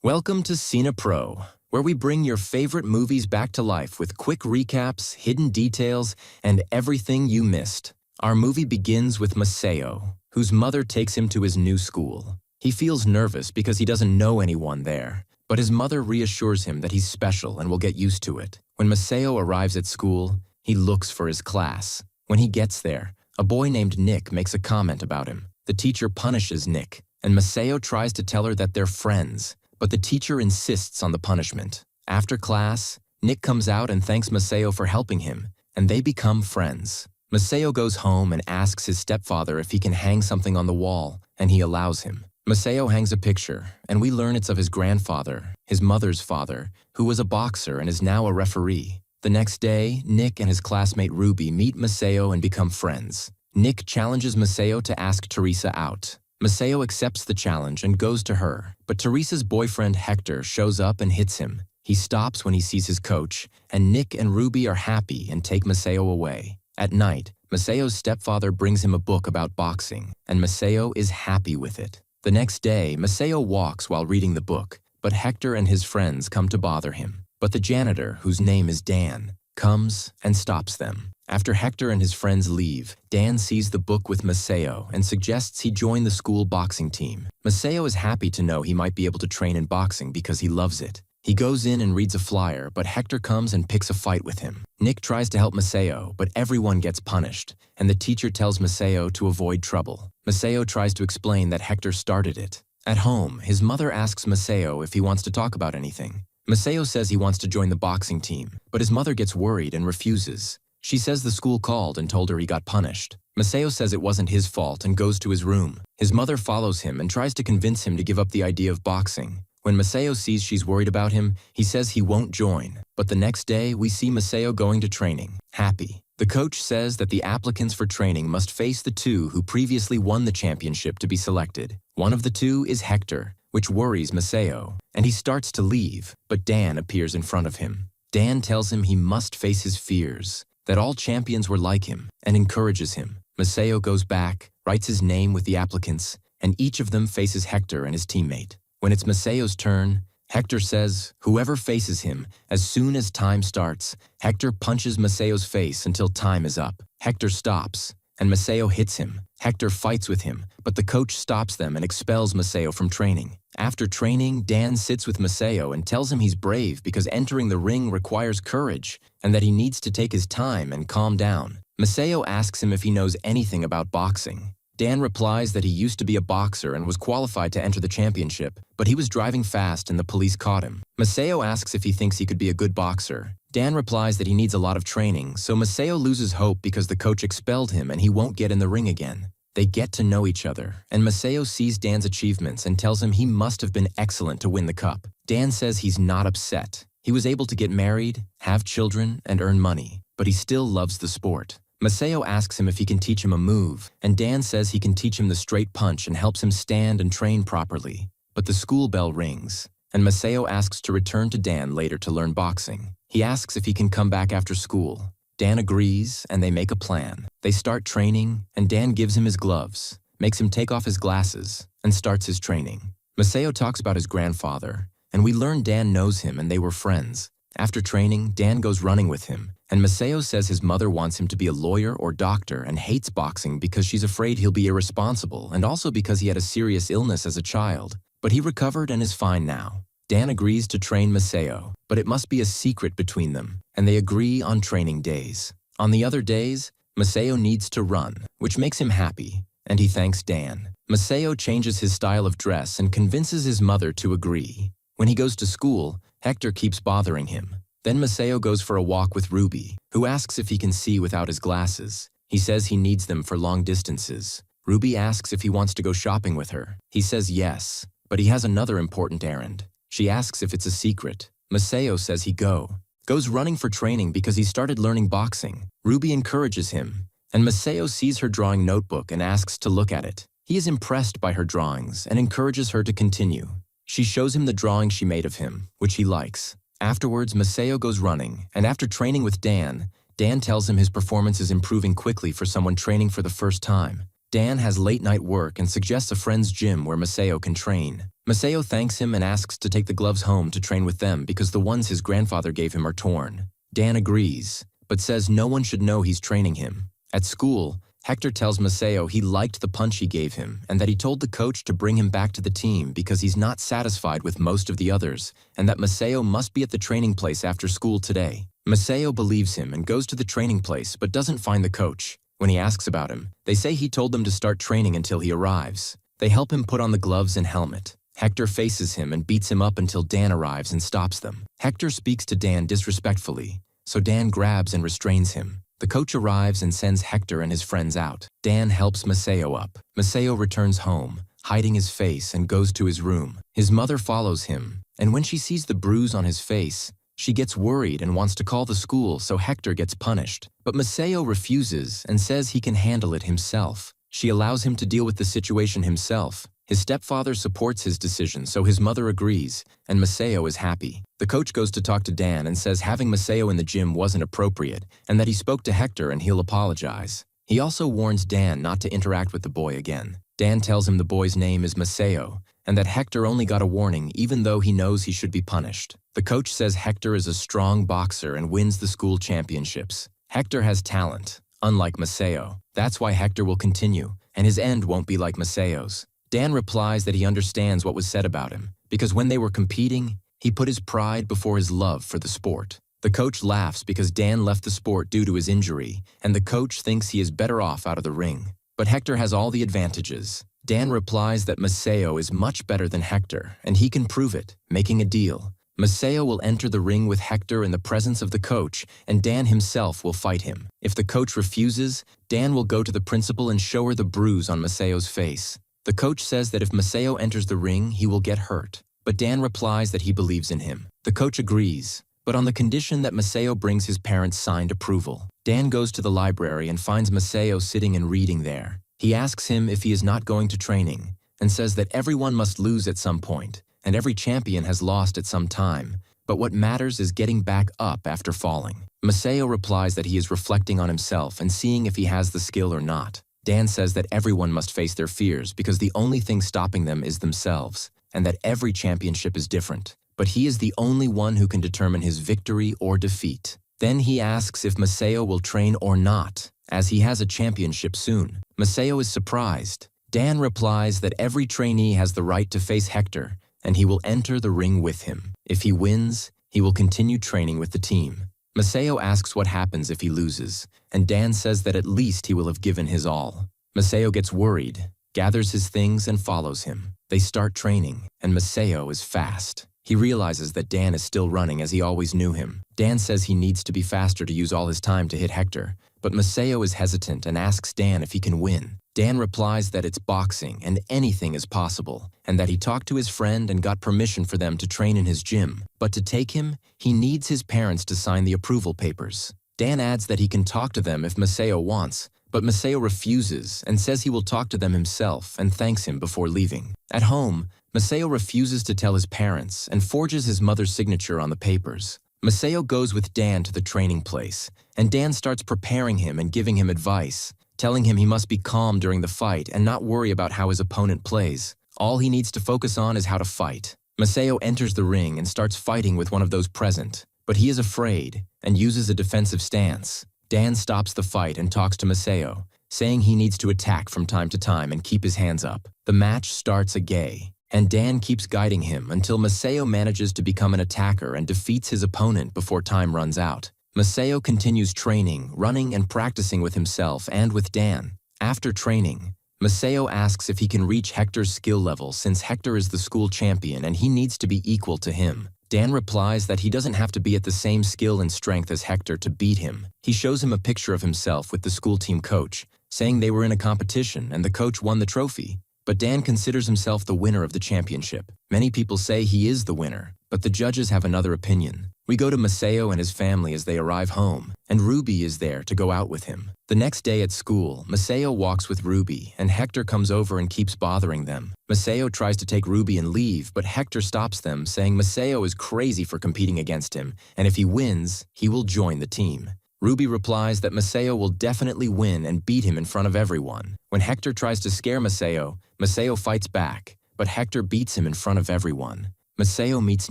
Welcome to CINEPRO, where we bring your favorite movies back to life with quick recaps, hidden details, and everything you missed. Our movie begins with Maceo, whose mother takes him to his new school. He feels nervous because he doesn't know anyone there, but his mother reassures him that he's special and will get used to it. When Maceo arrives at school, he looks for his class. When he gets there, a boy named Nick makes a comment about him. The teacher punishes Nick, and Maceo tries to tell her that they're friends, but the teacher insists on the punishment. After class, Nick comes out and thanks Maceo for helping him, and they become friends. Maceo goes home and asks his stepfather if he can hang something on the wall, and he allows him. Maceo hangs a picture, and we learn it's of his grandfather, his mother's father, who was a boxer and is now a referee. The next day, Nick and his classmate Ruby meet Maceo and become friends. Nick challenges Maceo to ask Teresa out. Maceo accepts the challenge and goes to her, but Teresa's boyfriend Hector shows up and hits him. He stops when he sees his coach, and Nick and Ruby are happy and take Maceo away. At night, Maceo's stepfather brings him a book about boxing, and Maceo is happy with it. The next day, Maceo walks while reading the book, but Hector and his friends come to bother him. But the janitor, whose name is Dan, comes and stops them. After Hector and his friends leave, Dan sees the book with Maceo and suggests he join the school boxing team. Maceo is happy to know he might be able to train in boxing because he loves it. He goes in and reads a flyer, but Hector comes and picks a fight with him. Nick tries to help Maceo, but everyone gets punished, and the teacher tells Maceo to avoid trouble. Maceo tries to explain that Hector started it. At home, his mother asks Maceo if he wants to talk about anything. Maceo says he wants to join the boxing team, but his mother gets worried and refuses. She says the school called and told her he got punished. Maceo says it wasn't his fault and goes to his room. His mother follows him and tries to convince him to give up the idea of boxing. When Maceo sees she's worried about him, he says he won't join. But the next day, we see Maceo going to training, happy. The coach says that the applicants for training must face the two who previously won the championship to be selected. One of the two is Hector, which worries Maceo, and he starts to leave, but Dan appears in front of him. Dan tells him he must face his fears, that all champions were like him, and encourages him. Maceo goes back, writes his name with the applicants, and each of them faces Hector and his teammate. When it's Maceo's turn, Hector says, whoever faces him, as soon as time starts, Hector punches Maceo's face until time is up. Hector stops, and Maceo hits him. Hector fights with him, but the coach stops them and expels Maceo from training. After training, Dan sits with Maceo and tells him he's brave because entering the ring requires courage and that he needs to take his time and calm down. Maceo asks him if he knows anything about boxing. Dan replies that he used to be a boxer and was qualified to enter the championship, but he was driving fast and the police caught him. Maceo asks if he thinks he could be a good boxer. Dan replies that he needs a lot of training, so Maceo loses hope because the coach expelled him and he won't get in the ring again. They get to know each other, and Maceo sees Dan's achievements and tells him he must have been excellent to win the cup. Dan says he's not upset. He was able to get married, have children, and earn money, but he still loves the sport. Maceo asks him if he can teach him a move, and Dan says he can teach him the straight punch and helps him stand and train properly. But the school bell rings, and Maceo asks to return to Dan later to learn boxing. He asks if he can come back after school. Dan agrees, and they make a plan. They start training, and Dan gives him his gloves, makes him take off his glasses, and starts his training. Maceo talks about his grandfather, and we learn Dan knows him and they were friends. After training, Dan goes running with him, and Maceo says his mother wants him to be a lawyer or doctor and hates boxing because she's afraid he'll be irresponsible and also because he had a serious illness as a child. But he recovered and is fine now. Dan agrees to train Maceo, but it must be a secret between them, and they agree on training days. On the other days, Maceo needs to run, which makes him happy, and he thanks Dan. Maceo changes his style of dress and convinces his mother to agree. When he goes to school, Hector keeps bothering him. Then Maceo goes for a walk with Ruby, who asks if he can see without his glasses. He says he needs them for long distances. Ruby asks if he wants to go shopping with her. He says yes, but he has another important errand. She asks if it's a secret. Maceo says he goes running for training because he started learning boxing. Ruby encourages him, and Maceo sees her drawing notebook and asks to look at it. He is impressed by her drawings and encourages her to continue. She shows him the drawing she made of him, which he likes. Afterwards, Maceo goes running, and after training with Dan, Dan tells him his performance is improving quickly for someone training for the first time. Dan has late-night work and suggests a friend's gym where Maceo can train. Maceo thanks him and asks to take the gloves home to train with them because the ones his grandfather gave him are torn. Dan agrees, but says no one should know he's training him. At school, Hector tells Maceo he liked the punch he gave him and that he told the coach to bring him back to the team because he's not satisfied with most of the others and that Maceo must be at the training place after school today. Maceo believes him and goes to the training place but doesn't find the coach. When he asks about him, they say he told them to start training until he arrives. They help him put on the gloves and helmet. Hector faces him and beats him up until Dan arrives and stops them. Hector speaks to Dan disrespectfully, so Dan grabs and restrains him. The coach arrives and sends Hector and his friends out. Dan helps Maceo up. Maceo returns home, hiding his face, and goes to his room. His mother follows him, and when she sees the bruise on his face, she gets worried and wants to call the school so Hector gets punished. But Maceo refuses and says he can handle it himself. She allows him to deal with the situation himself. His stepfather supports his decision, so his mother agrees, and Maceo is happy. The coach goes to talk to Dan and says having Maceo in the gym wasn't appropriate, and that he spoke to Hector and he'll apologize. He also warns Dan not to interact with the boy again. Dan tells him the boy's name is Maceo, and that Hector only got a warning even though he knows he should be punished. The coach says Hector is a strong boxer and wins the school championships. Hector has talent, unlike Maceo. That's why Hector will continue, and his end won't be like Maceo's. Dan replies that he understands what was said about him, because when they were competing, he put his pride before his love for the sport. The coach laughs because Dan left the sport due to his injury, and the coach thinks he is better off out of the ring. But Hector has all the advantages. Dan replies that Maceo is much better than Hector, and he can prove it, making a deal. Maceo will enter the ring with Hector in the presence of the coach, and Dan himself will fight him. If the coach refuses, Dan will go to the principal and show her the bruise on Maceo's face. The coach says that if Maceo enters the ring, he will get hurt, but Dan replies that he believes in him. The coach agrees, but on the condition that Maceo brings his parents' signed approval. Dan goes to the library and finds Maceo sitting and reading there. He asks him if he is not going to training, and says that everyone must lose at some point, and every champion has lost at some time, but what matters is getting back up after falling. Maceo replies that he is reflecting on himself and seeing if he has the skill or not. Dan says that everyone must face their fears because the only thing stopping them is themselves, and that every championship is different, but he is the only one who can determine his victory or defeat. Then he asks if Maceo will train or not, as he has a championship soon. Maceo is surprised. Dan replies that every trainee has the right to face Hector, and he will enter the ring with him. If he wins, he will continue training with the team. Maceo asks what happens if he loses, and Dan says that at least he will have given his all. Maceo gets worried, gathers his things, and follows him. They start training, and Maceo is fast. He realizes that Dan is still running as he always knew him. Dan says he needs to be faster to use all his time to hit Hector, but Maceo is hesitant and asks Dan if he can win. Dan replies that it's boxing and anything is possible, and that he talked to his friend and got permission for them to train in his gym. But to take him, he needs his parents to sign the approval papers. Dan adds that he can talk to them if Maceo wants, but Maceo refuses and says he will talk to them himself and thanks him before leaving. At home, Maceo refuses to tell his parents and forges his mother's signature on the papers. Maceo goes with Dan to the training place, and Dan starts preparing him and giving him advice, telling him he must be calm during the fight and not worry about how his opponent plays. All he needs to focus on is how to fight. Maceo enters the ring and starts fighting with one of those present, but he is afraid and uses a defensive stance. Dan stops the fight and talks to Maceo, saying he needs to attack from time to time and keep his hands up. The match starts agay, and Dan keeps guiding him until Maceo manages to become an attacker and defeats his opponent before time runs out. Maceo continues training, running, and practicing with himself and with Dan. After training, Maceo asks if he can reach Hector's skill level since Hector is the school champion and he needs to be equal to him. Dan replies that he doesn't have to be at the same skill and strength as Hector to beat him. He shows him a picture of himself with the school team coach, saying they were in a competition and the coach won the trophy. But Dan considers himself the winner of the championship. Many people say he is the winner, but the judges have another opinion. We go to Maceo and his family as they arrive home, and Ruby is there to go out with him. The next day at school, Maceo walks with Ruby, and Hector comes over and keeps bothering them. Maceo tries to take Ruby and leave, but Hector stops them, saying Maceo is crazy for competing against him, and if he wins, he will join the team. Ruby replies that Maceo will definitely win and beat him in front of everyone. When Hector tries to scare Maceo, Maceo fights back, but Hector beats him in front of everyone. Maceo meets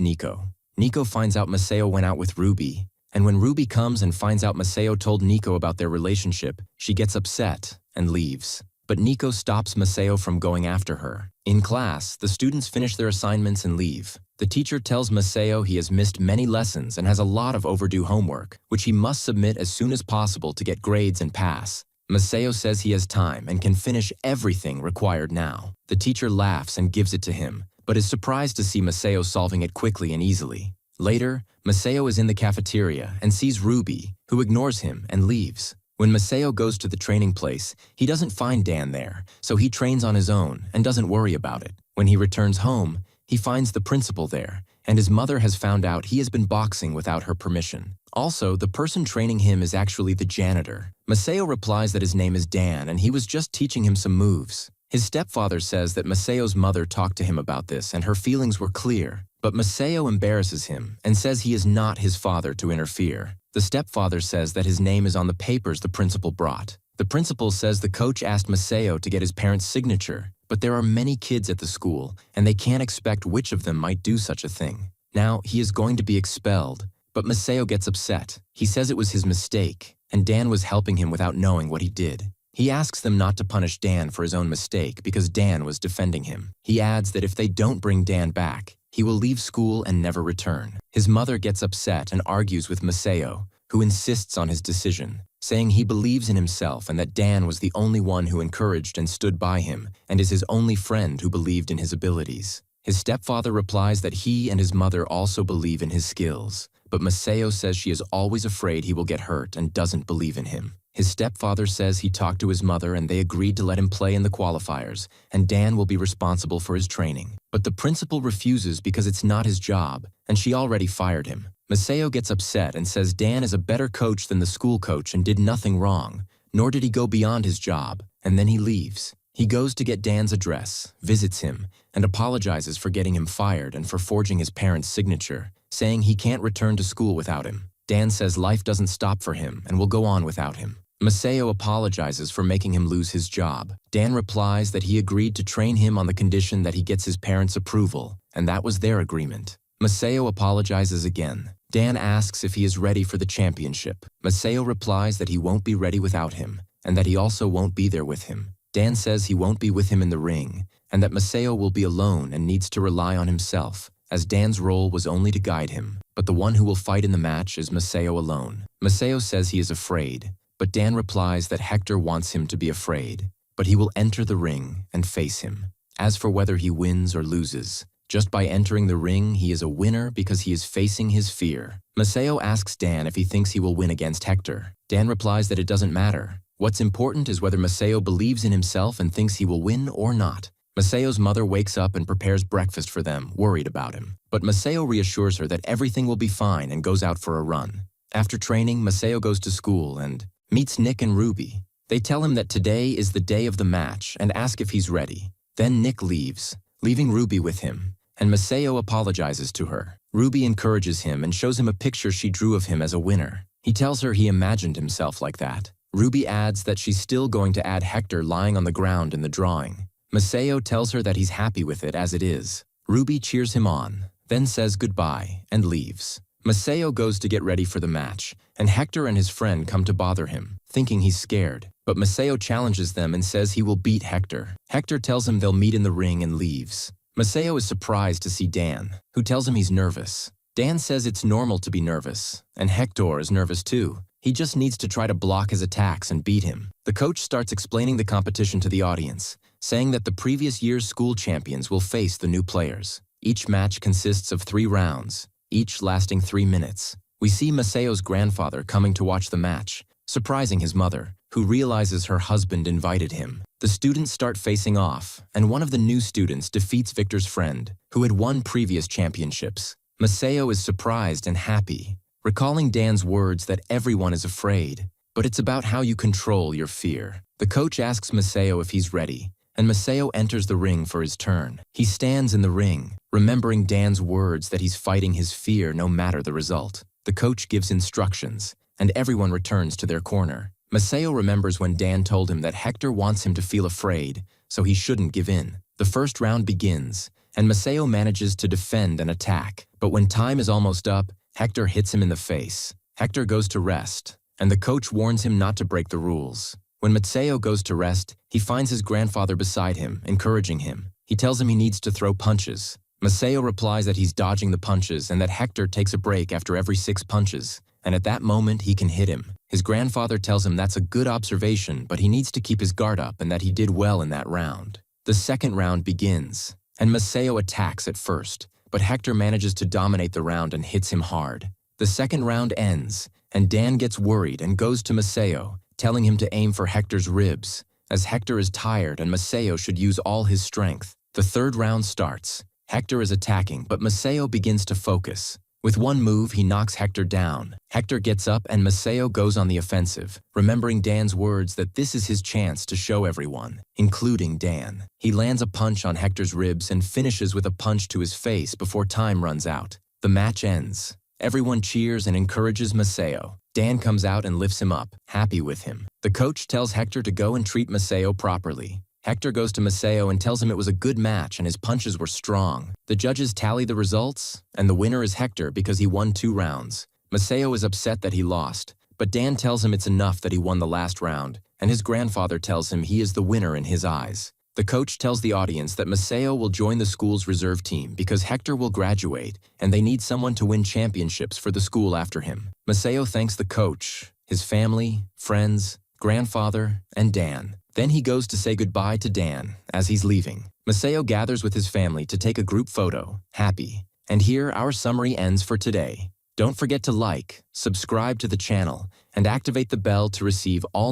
Nico. Nico finds out Maceo went out with Ruby, and when Ruby comes and finds out Maceo told Nico about their relationship, she gets upset and leaves. But Nico stops Maceo from going after her. In class, the students finish their assignments and leave. The teacher tells Maceo he has missed many lessons and has a lot of overdue homework, which he must submit as soon as possible to get grades and pass. Maceo says he has time and can finish everything required now. The teacher laughs and gives it to him, but is surprised to see Maceo solving it quickly and easily. Later, Maceo is in the cafeteria and sees Ruby, who ignores him and leaves. When Maceo goes to the training place, he doesn't find Dan there, so he trains on his own and doesn't worry about it. When he returns home, he finds the principal there, and his mother has found out he has been boxing without her permission. Also, the person training him is actually the janitor. Maceo replies that his name is Dan and he was just teaching him some moves. His stepfather says that Maceo's mother talked to him about this and her feelings were clear, but Maceo embarrasses him and says he is not his father to interfere. The stepfather says that his name is on the papers the principal brought. The principal says the coach asked Maceo to get his parents' signature, but there are many kids at the school, and they can't expect which of them might do such a thing. Now, he is going to be expelled, but Maceo gets upset. He says it was his mistake, and Dan was helping him without knowing what he did. He asks them not to punish Dan for his own mistake because Dan was defending him. He adds that if they don't bring Dan back, he will leave school and never return. His mother gets upset and argues with Maceo, who insists on his decision, saying he believes in himself and that Dan was the only one who encouraged and stood by him and is his only friend who believed in his abilities. His stepfather replies that he and his mother also believe in his skills, but Maceo says she is always afraid he will get hurt and doesn't believe in him. His stepfather says he talked to his mother and they agreed to let him play in the qualifiers, and Dan will be responsible for his training. But the principal refuses because it's not his job, and she already fired him. Maceo gets upset and says Dan is a better coach than the school coach and did nothing wrong, nor did he go beyond his job, and then he leaves. He goes to get Dan's address, visits him, and apologizes for getting him fired and for forging his parents' signature, saying he can't return to school without him. Dan says life doesn't stop for him and will go on without him. Maceo apologizes for making him lose his job. Dan replies that he agreed to train him on the condition that he gets his parents' approval, and that was their agreement. Maceo apologizes again. Dan asks if he is ready for the championship. Maceo replies that he won't be ready without him, and that he also won't be there with him. Dan says he won't be with him in the ring, and that Maceo will be alone and needs to rely on himself, as Dan's role was only to guide him, but the one who will fight in the match is Maceo alone. Maceo says he is afraid, but Dan replies that Hector wants him to be afraid, but he will enter the ring and face him. As for whether he wins or loses, just by entering the ring, he is a winner because he is facing his fear. Maceo asks Dan if he thinks he will win against Hector. Dan replies that it doesn't matter. What's important is whether Maceo believes in himself and thinks he will win or not. Maceo's mother wakes up and prepares breakfast for them, worried about him. But Maceo reassures her that everything will be fine and goes out for a run. After training, Maceo goes to school and meets Nick and Ruby. They tell him that today is the day of the match and ask if he's ready. Then Nick leaves, leaving Ruby with him, and Maceo apologizes to her. Ruby encourages him and shows him a picture she drew of him as a winner. He tells her he imagined himself like that. Ruby adds that she's still going to add Hector lying on the ground in the drawing. Maceo tells her that he's happy with it as it is. Ruby cheers him on, then says goodbye and leaves. Maceo goes to get ready for the match, and Hector and his friend come to bother him, thinking he's scared. But Maceo challenges them and says he will beat Hector. Hector tells him they'll meet in the ring and leaves. Maceo is surprised to see Dan, who tells him he's nervous. Dan says it's normal to be nervous, and Hector is nervous too. He just needs to try to block his attacks and beat him. The coach starts explaining the competition to the audience, saying that the previous year's school champions will face the new players. Each match consists of 3 rounds, each lasting 3 minutes. We see Maceo's grandfather coming to watch the match, surprising his mother, who realizes her husband invited him. The students start facing off, and one of the new students defeats Victor's friend, who had won previous championships. Maceo is surprised and happy, recalling Dan's words that everyone is afraid, but it's about how you control your fear. The coach asks Maceo if he's ready, and Maceo enters the ring for his turn. He stands in the ring, remembering Dan's words that he's fighting his fear no matter the result. The coach gives instructions, and everyone returns to their corner. Maceo remembers when Dan told him that Hector wants him to feel afraid, so he shouldn't give in. The first round begins, and Maceo manages to defend and attack. But when time is almost up, Hector hits him in the face. Hector goes to rest, and the coach warns him not to break the rules. When Maceo goes to rest, he finds his grandfather beside him, encouraging him. He tells him he needs to throw punches. Maceo replies that he's dodging the punches and that Hector takes a break after every 6 punches, and at that moment he can hit him. His grandfather tells him that's a good observation, but he needs to keep his guard up and that he did well in that round. The second round begins, and Maceo attacks at first, but Hector manages to dominate the round and hits him hard. The second round ends, and Dan gets worried and goes to Maceo, telling him to aim for Hector's ribs, as Hector is tired and Maceo should use all his strength. The third round starts. Hector is attacking, but Maceo begins to focus. With one move, he knocks Hector down. Hector gets up and Maceo goes on the offensive, remembering Dan's words that this is his chance to show everyone, including Dan. He lands a punch on Hector's ribs and finishes with a punch to his face before time runs out. The match ends. Everyone cheers and encourages Maceo. Dan comes out and lifts him up, happy with him. The coach tells Hector to go and treat Maceo properly. Hector goes to Maceo and tells him it was a good match and his punches were strong. The judges tally the results, and the winner is Hector because he won 2 rounds. Maceo is upset that he lost, but Dan tells him it's enough that he won the last round, and his grandfather tells him he is the winner in his eyes. The coach tells the audience that Maceo will join the school's reserve team because Hector will graduate, and they need someone to win championships for the school after him. Maceo thanks the coach, his family, friends, grandfather, and Dan. Then he goes to say goodbye to Dan as he's leaving. Maceo gathers with his family to take a group photo, happy. And here our summary ends for today. Don't forget to like, subscribe to the channel, and activate the bell to receive all